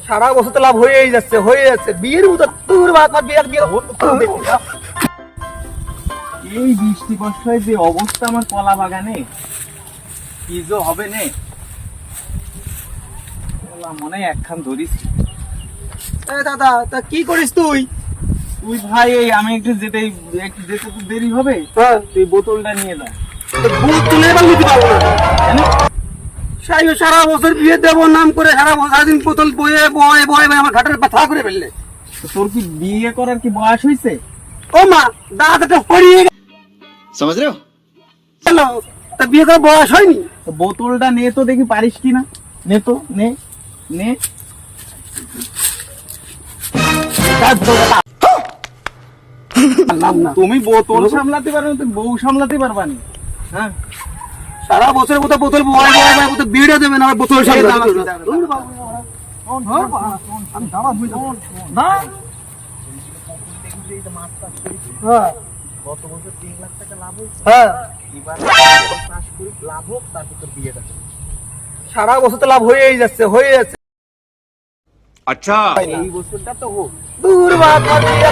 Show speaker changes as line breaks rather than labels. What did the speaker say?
সারা বছর তো লাভ হয়েই যাচ্ছে বিয়ের মতো তোর বাদ বিয়ে বিয়ে
এই বৃষ্টি বর্ষায় যে অবস্থা আমার কলা বাগানে, কি যে হবে নে। কলা মনে হয় একখান ধরিস।
দাদা তা কি করিস তুই?
তুই ভাই এই আমি একটু যেতে তো দেরি হবে, তুই বোতলটা নিয়ে যা।
তুলে এবার নিতে পারবো না। সারা বছর বিয়ে দেবো নাম করে সারাদিন বোতল বয়ে বয়ে বয়ে আমার ঘাটের ব্যথা করে ফেললে।
তোর কি বিয়ে করার কি বয়স হয়েছে?
ও মা দাদাটা হরিয়ে
समझ रहे हो?
গেল, তা বিয়ে করার বয়স হয়নি।
বোতলটা নে তো দেখি পারিস কিনা। নে তো নে নে। তুমি বোতল সামলাতে পারো, তুমি বউ সামলাতে পারবা না। হ্যাঁ,
সারা বছরের মতো বোতল বয়ে বয়ে বয়ে বোতল বিয়েটা দেবে না বোতল সামলাতে।
গত বছর 3 লাখ টাকা লাভ হয়েছে।
হ্যাঁ,
এবার চাষ করি, লাভ হোক, তারপর তোর বিয়েটা করবো।
সারা বছর তো লাভ হয়েই যাচ্ছে
अच्छा
এই বছরটা তো হোক।
দূর বাদ বিয়ে